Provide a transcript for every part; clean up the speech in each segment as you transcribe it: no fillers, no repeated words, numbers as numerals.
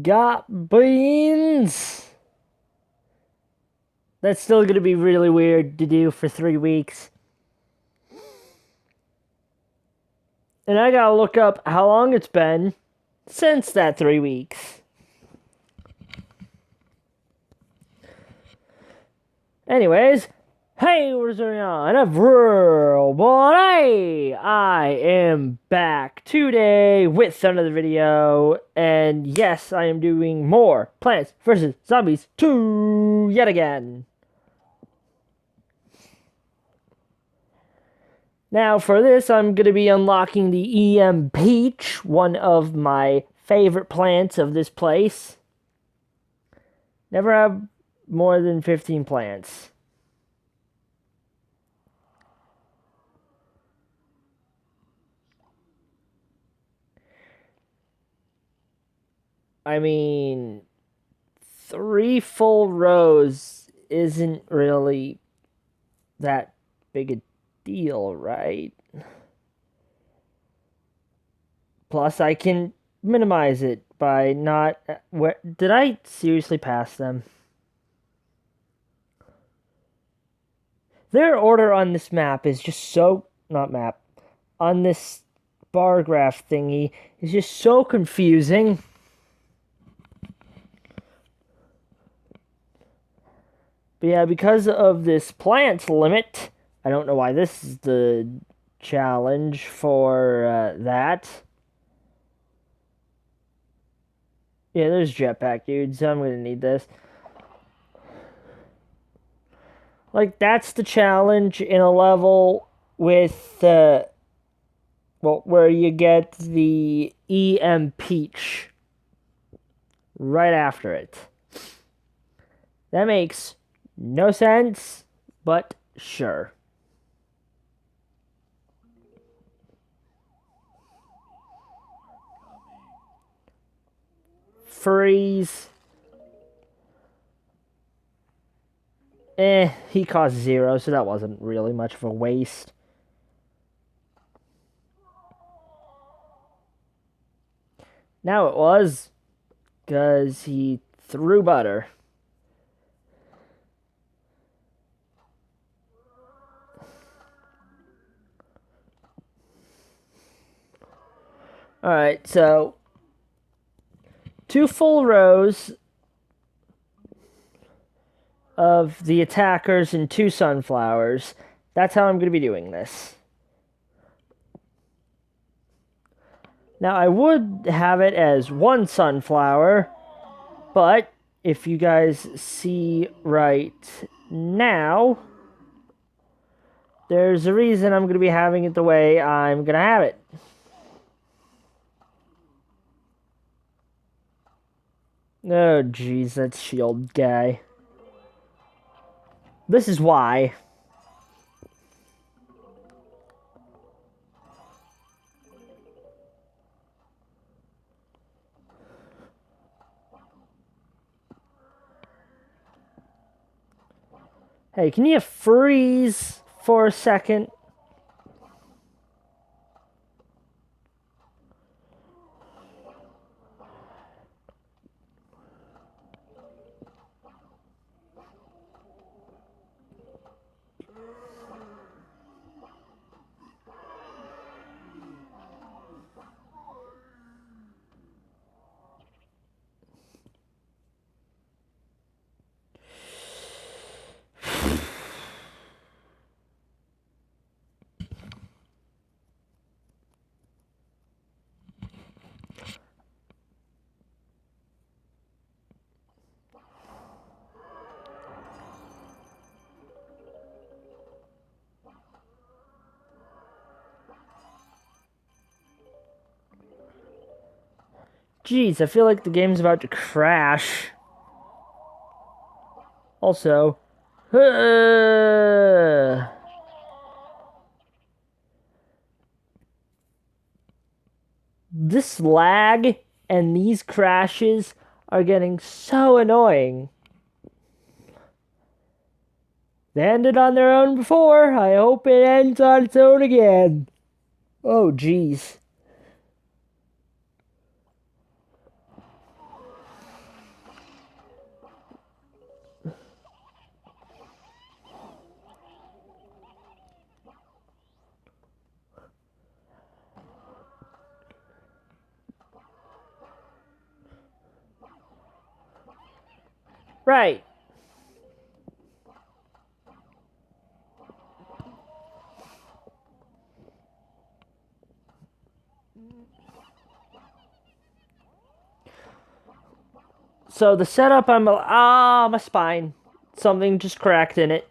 Got beans. That's still gonna be really weird to do for 3 weeks. And I gotta look up how long it's been since that 3 weeks. Anyways, hey, what's going on? Everybody, I am back today with another video, and yes, I am doing more Plants vs. Zombies 2 yet again. Now, for this, I'm going to be unlocking the EM Peach, one of my favorite plants of this place. Never have more than 15 plants. I mean, 3 full rows isn't really that big a deal, right? Plus, I can minimize it by not... Where did I seriously pass them? Their order on this map is just so... Not map. On this bar graph thingy is just so confusing. But yeah, because of this plant limit, I don't know why this is the challenge for that. Yeah, there's jetpack, dude, so I'm gonna need this. Like, that's the challenge in a level with, well, where you get the EM Peach right after it. That makes no sense, but sure. Freeze. He cost 0, so that wasn't really much of a waste. Now it was, because he threw butter. Alright, so 2 full rows of the attackers and 2 sunflowers. That's how I'm going to be doing this. Now, I would have it as 1 sunflower, but if you guys see right now, there's a reason I'm going to be having it the way I'm going to have it. Oh, jeez, that shield guy. This is why. Hey, can you freeze for a second? Jeez, I feel like the game's about to crash. Also, this lag and these crashes are getting so annoying. They ended on their own before. I hope it ends on its own again. Oh, jeez. Right. So the setup, my spine. Something just cracked in it.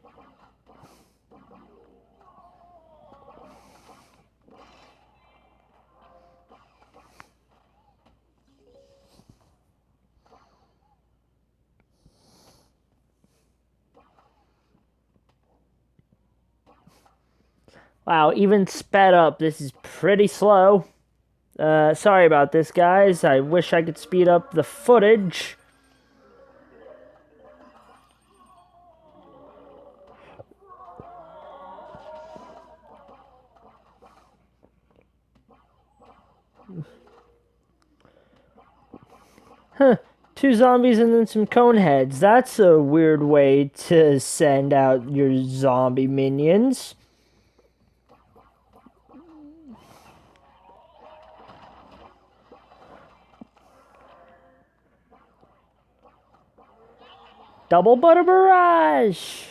Wow, even sped up, this is pretty slow. Sorry about this, guys. I wish I could speed up the footage. Huh. Two zombies and then some cone heads. That's a weird way to send out your zombie minions. Double butter barrage!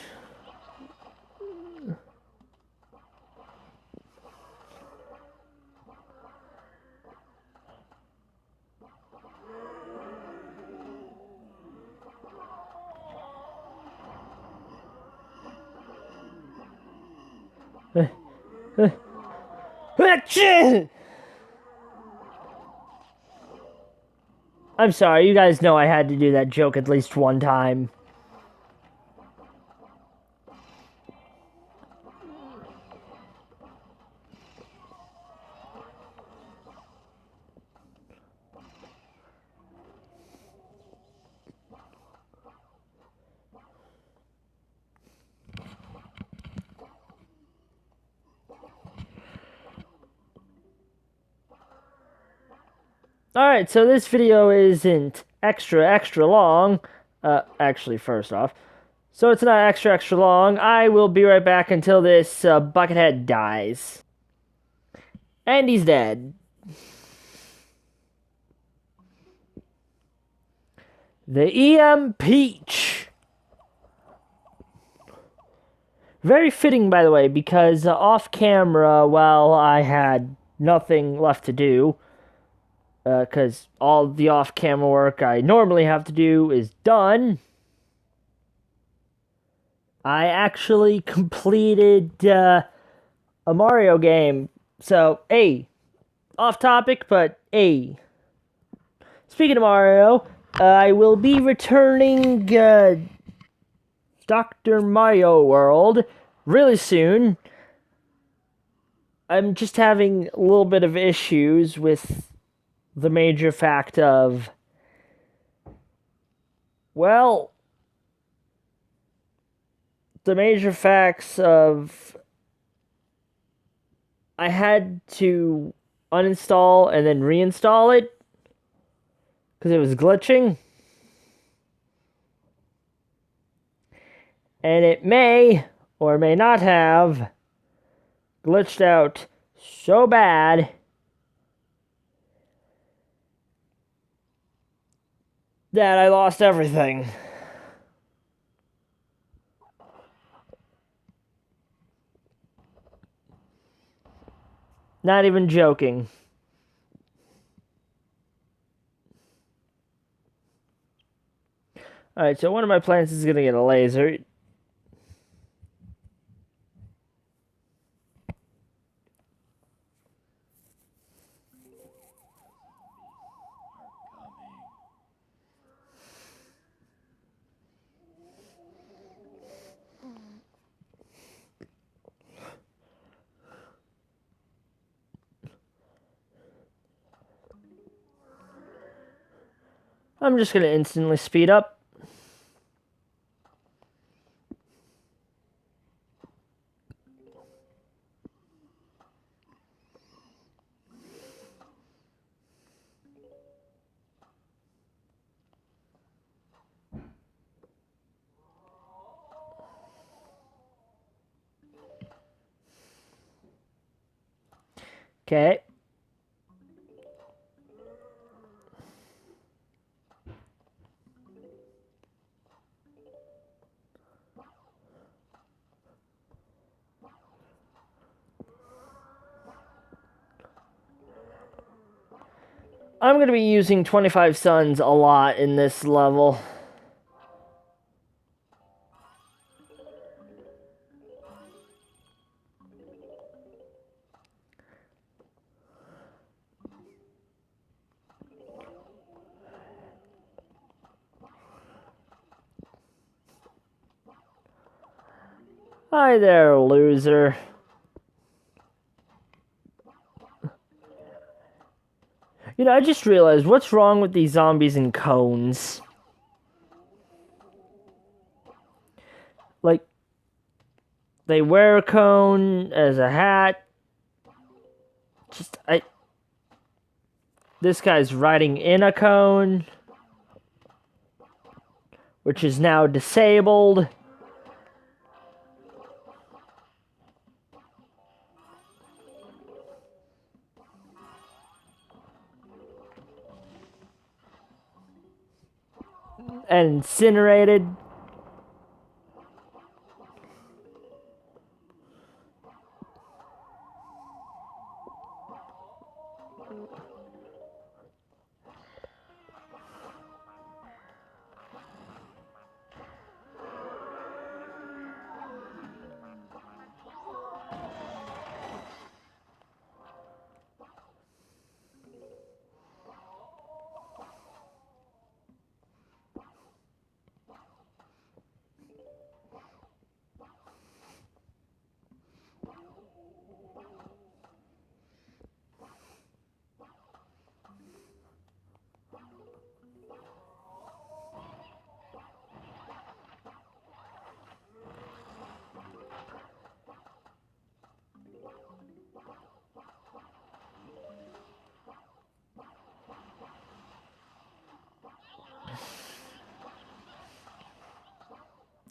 I'm sorry, you guys know I had to do that joke at least one time. Alright, so this video isn't extra long. Actually, first off. So it's not extra long. I will be right back until this Buckethead dies. And he's dead. The EM Peach. Very fitting, by the way, because off camera, while I had nothing left to do, because all the off camera work I normally have to do is done, I actually completed a Mario game. So, hey, off topic, but hey. Speaking of Mario, I will be returning Dr. Mario World really soon. I'm just having a little bit of issues with the major fact of, well, the major facts of I had to uninstall and then reinstall it because it was glitching. And it may or may not have glitched out so bad that I lost everything. Not even joking. Alright, so one of my plants is gonna get a laser. I'm just gonna instantly speed up. Okay. I'm going to be using 25 Suns a lot in this level. Hi there, loser. You know, I just realized, what's wrong with these zombies in cones? Like, they wear a cone as a hat. This guy's riding in a cone, which is now disabled. And incinerated.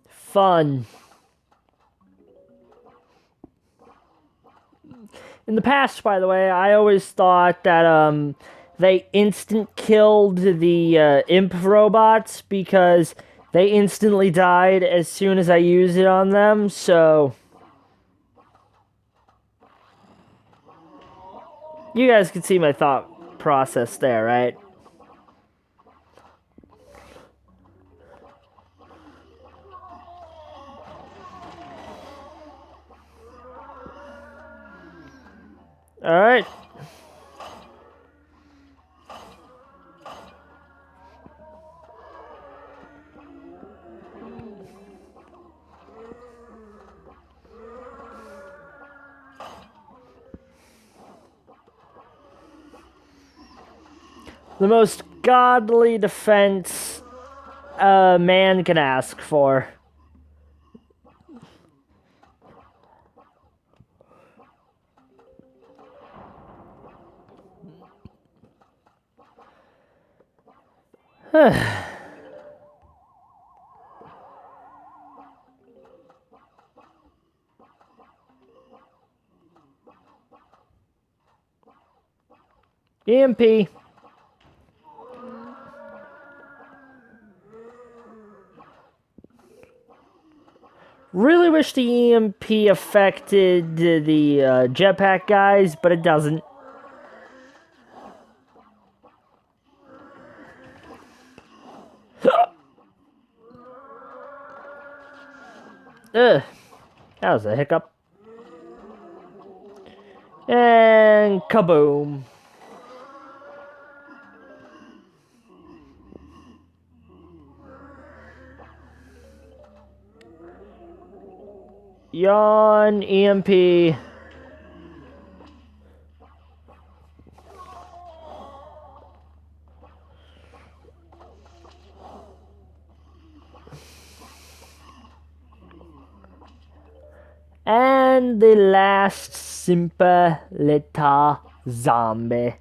Fun. In the past, by the way, I always thought that they instant killed the imp robots because they instantly died as soon as I used it on them, so you guys can see my thought process there, right? Alright. The most godly defense a man can ask for. EMP. Really wish the EMP affected the jetpack guys, but it doesn't. Ugh. That was a hiccup. And kaboom. Yawn, EMP. And the last simple little zombie.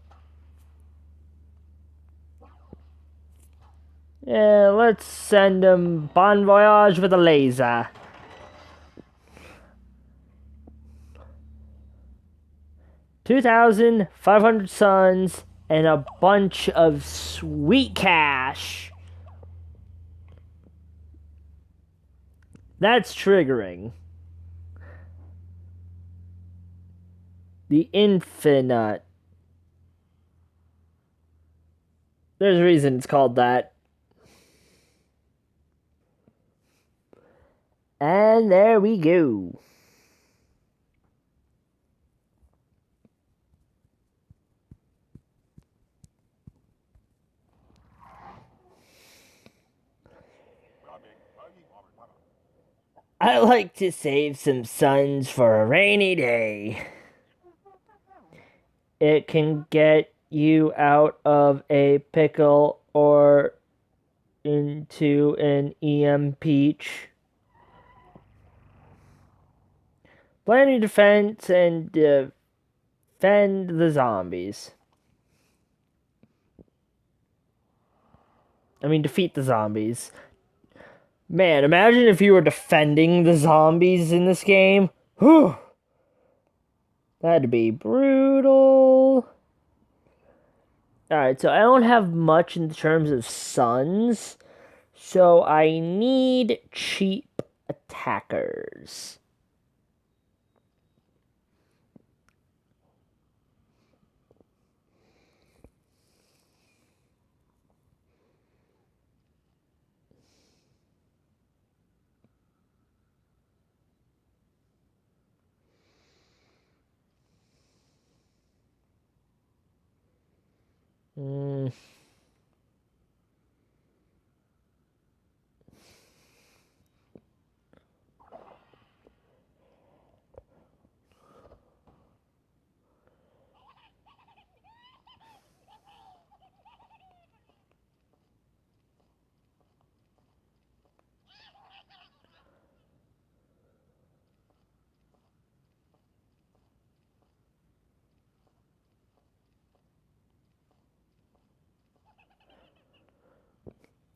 Yeah, let's send him bon voyage with a laser. $2,500 suns and a bunch of sweet cash. That's triggering. The infinite. There's a reason it's called that. And there we go. I like to save some suns for a rainy day. It can get you out of a pickle or into an EM Peach. Plan your defense and defend the zombies. I mean, defeat the zombies. Man, imagine if you were defending the zombies in this game. Whew. That'd be brutal. Alright, so I don't have much in terms of suns. So I need cheap attackers. Mm.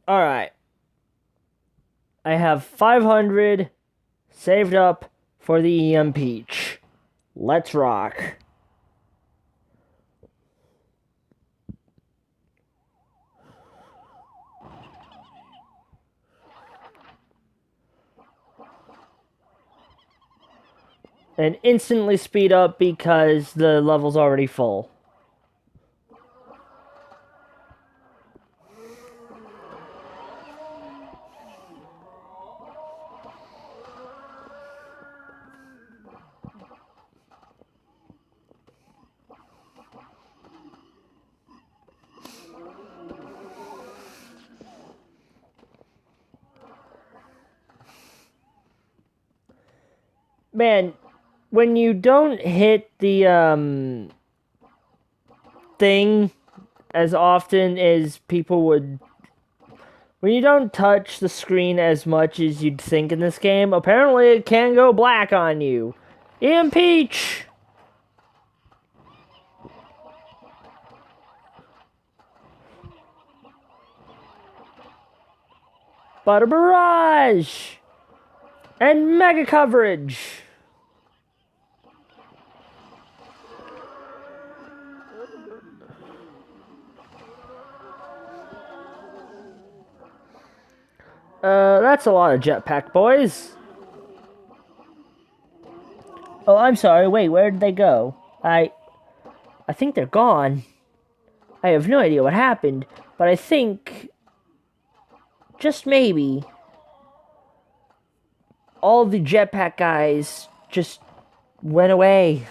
Alright. I have 500 saved up for the EM Peach. Let's rock. And instantly speed up because the level's already full. Man, when you don't hit the thing as often as people would, when you don't touch the screen as much as you'd think in this game, apparently it can go black on you. EM Peach! Butter Barrage! And Mega Coverage! That's a lot of jetpack boys. Oh, I'm sorry. Wait, where did they go? I think they're gone. I have no idea what happened, but I think, just maybe, all the jetpack guys just went away.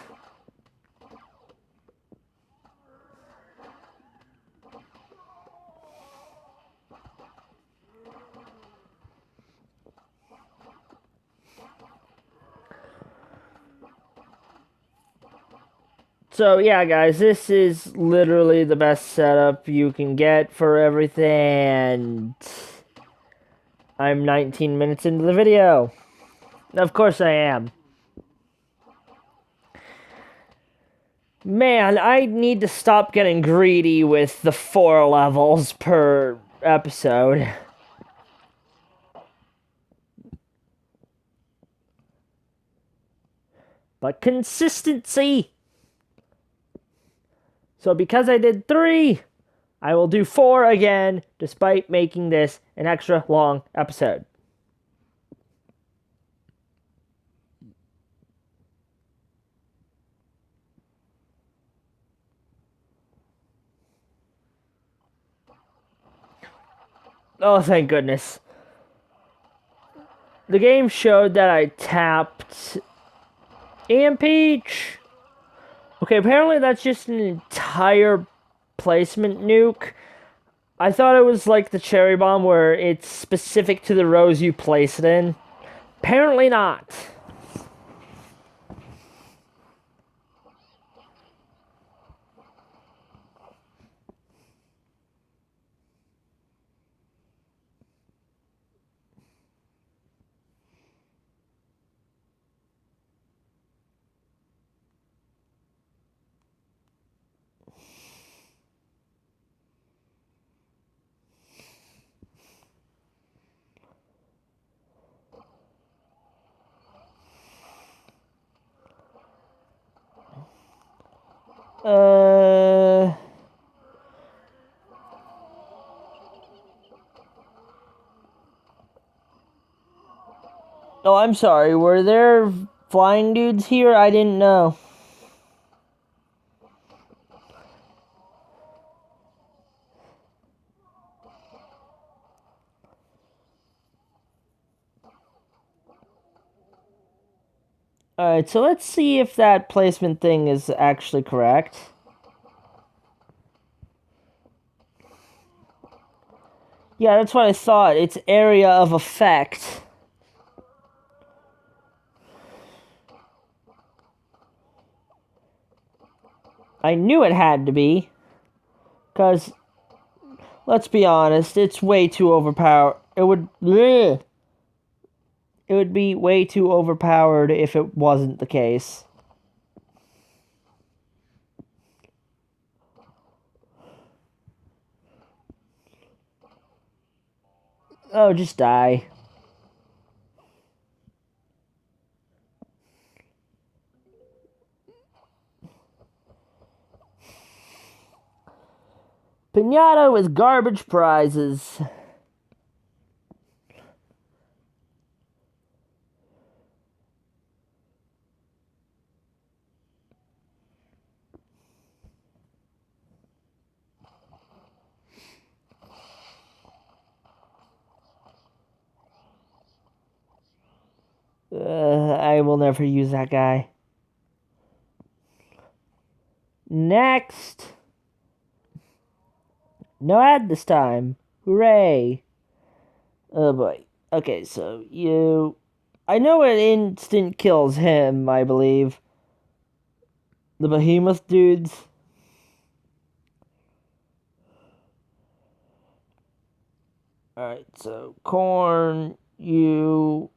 So yeah, guys, this is literally the best setup you can get for everything, and I'm 19 minutes into the video. Of course I am. Man, I need to stop getting greedy with the 4 levels per episode. But consistency! So because I did 3, I will do 4 again, despite making this an extra long episode. Oh, thank goodness. The game showed that I tapped EM Peach. Okay, apparently that's just an entire placement nuke. I thought it was like the cherry bomb where it's specific to the rows you place it in. Apparently not. Uh... Oh, I'm sorry. Were there flying dudes here? I didn't know. Alright, so let's see if that placement thing is actually correct. Yeah, that's what I thought. It's area of effect. I knew it had to be. Because, let's be honest, it's way too overpowered. It would... Bleh. It would be way too overpowered if it wasn't the case. Oh, just die. Pinata with garbage prizes. I will never use that guy. Next. No ad this time. Hooray. Oh boy. Okay, so you... I know it instant kills him, I believe. The behemoth dudes. Alright, so corn, you...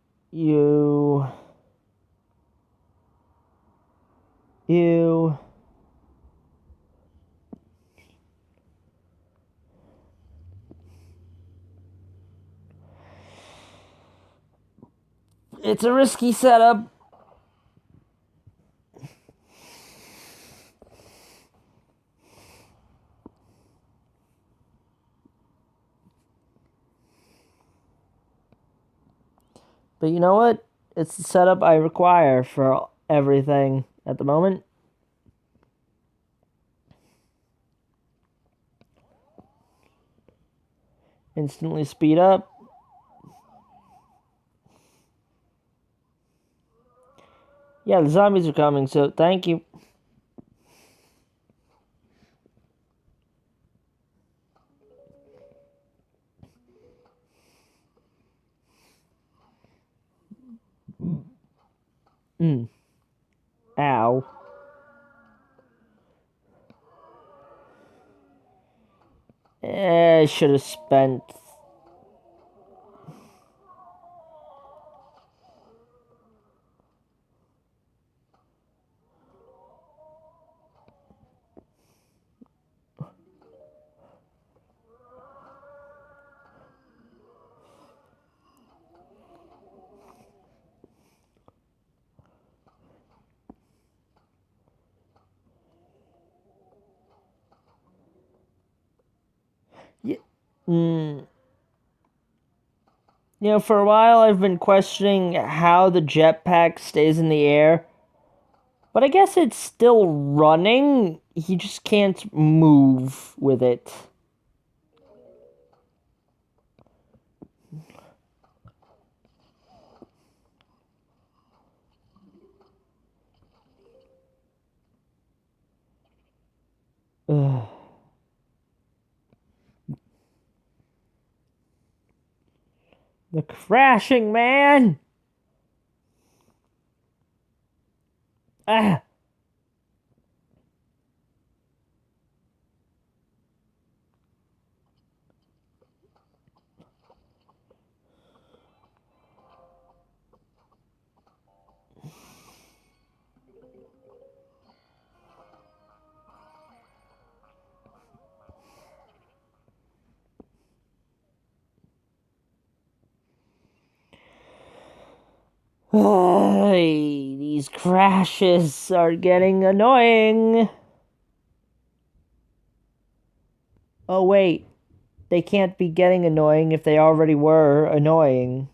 It's a risky setup. But you know what? It's the setup I require for everything at the moment. Instantly speed up. Yeah, the zombies are coming, so thank you. Ow. I should have spent... Yeah. You know, for a while I've been questioning how the jetpack stays in the air. But I guess it's still running. He just can't move with it. Ugh. The crashing man! Ah! Ay, these crashes are getting annoying. Oh, wait. They can't be getting annoying if they already were annoying.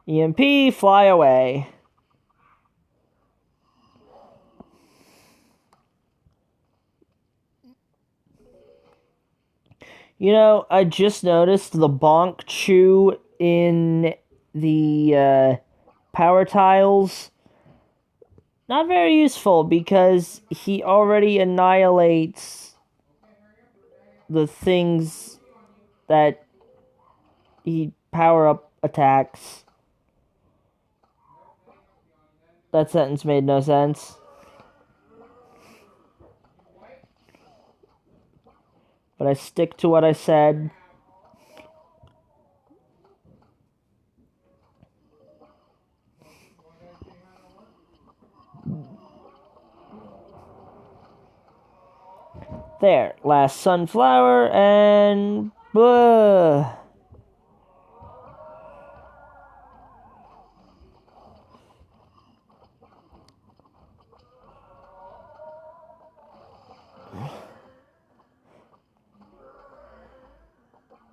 EMP, fly away. You know, I just noticed the bonk chew in the power tiles. Not very useful because he already annihilates the things that he power up attacks. That sentence made no sense. But I stick to what I said. There, last sunflower, and... Blah.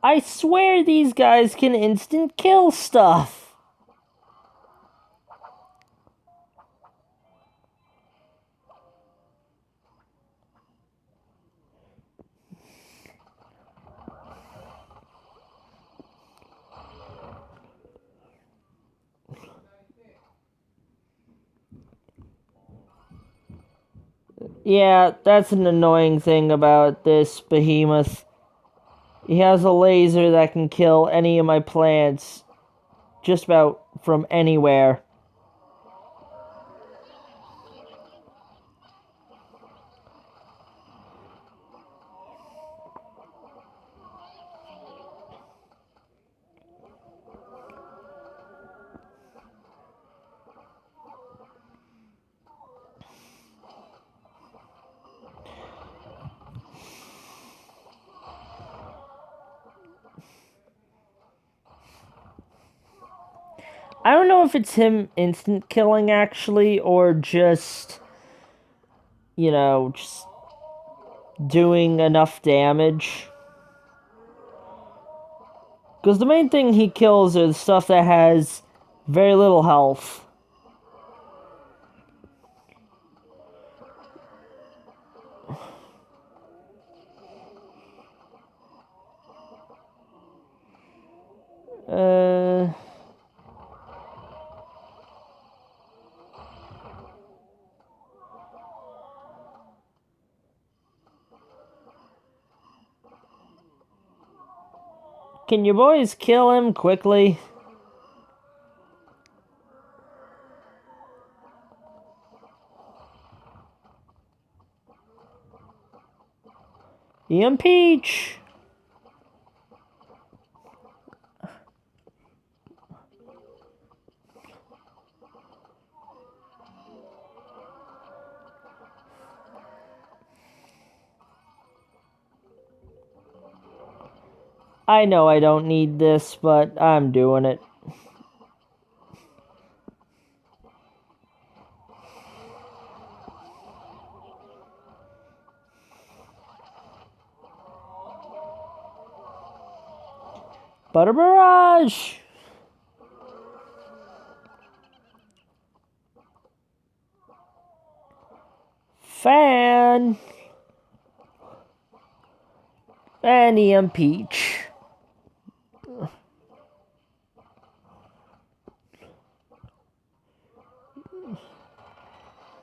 I swear these guys can instant kill stuff. Yeah, that's an annoying thing about this behemoth. He has a laser that can kill any of my plants just about from anywhere. I don't know if it's him instant killing actually, or just, just doing enough damage. Because the main thing he kills is stuff that has very little health. Uh... Can you boys kill him quickly? Peach! I know I don't need this, but I'm doing it. Butter barrage! Fan! And EM Peach.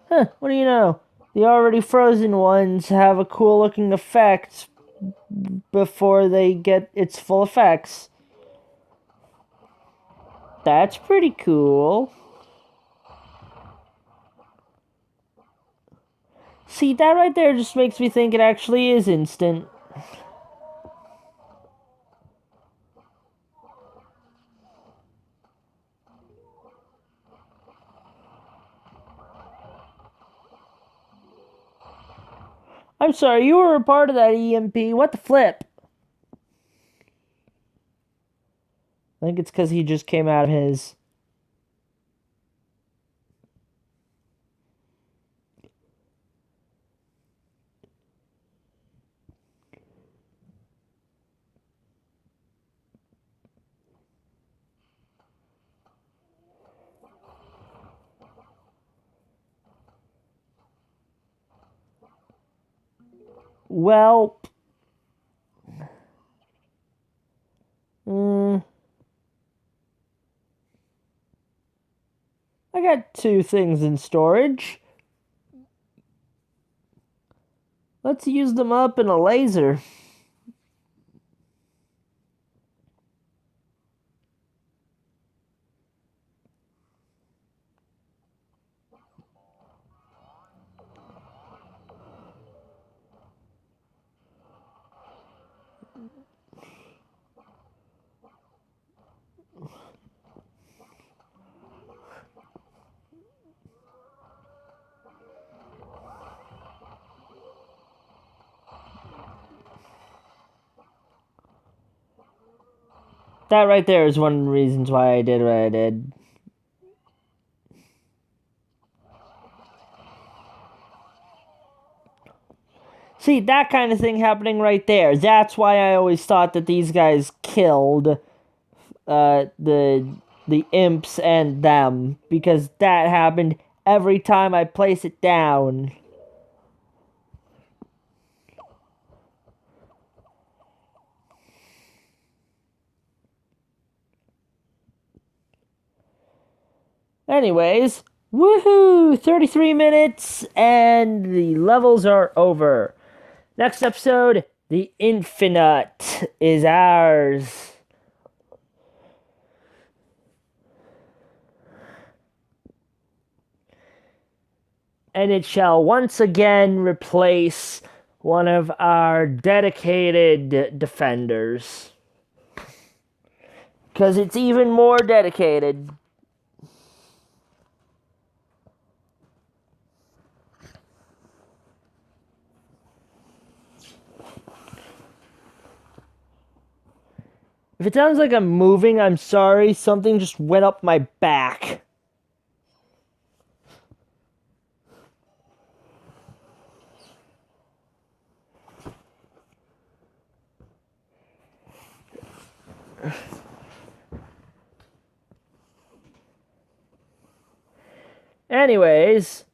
Huh, what do you know? The already frozen ones have a cool looking effect before they get its full effects. That's pretty cool. See, that right there just makes me think it actually is instant. I'm sorry, you were a part of that EMP. What the flip? I think it's because he just came out of his. Well. I got 2 things in storage. Let's use them up in a laser. That right there is one of the reasons why I did what I did. See, that kind of thing happening right there. That's why I always thought that these guys killed the imps and them. Because that happened every time I place it down. Anyways, woohoo! 33 minutes and the levels are over. Next episode, the Infinite is ours. And it shall once again replace one of our dedicated defenders. Because it's even more dedicated. If it sounds like I'm moving, I'm sorry. Something just went up my back. Anyways,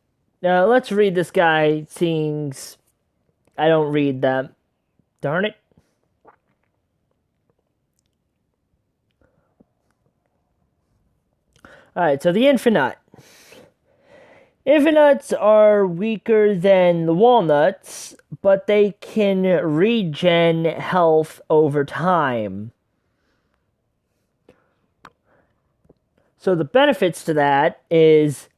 now let's read this guy, seeing I don't read them. Darn it. Alright, so the Infinite. Infinites are weaker than the walnuts, but they can regen health over time. So the benefits to that is,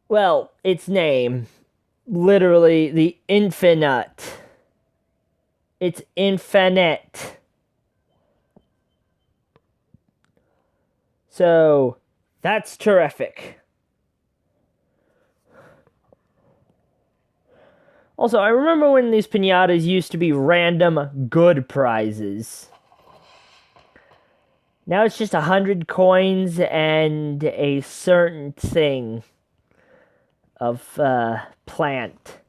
well, its name. Literally, the Infinite. It's infinite. So, that's terrific. Also, I remember when these pinatas used to be random good prizes. Now it's just 100 coins and a certain thing of plant.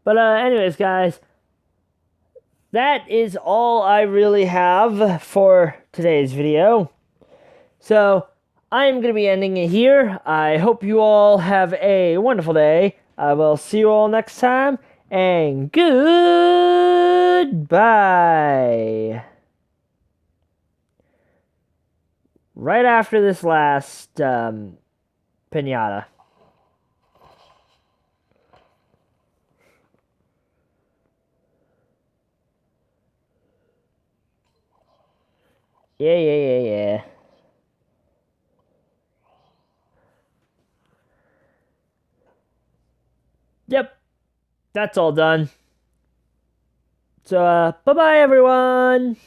But anyways, guys, that is all I really have for today's video. So, I am going to be ending it here. I hope you all have a wonderful day. I will see you all next time, and goodbye. Right after this last pinata. Yeah. Yep, that's all done. So, bye bye, everyone.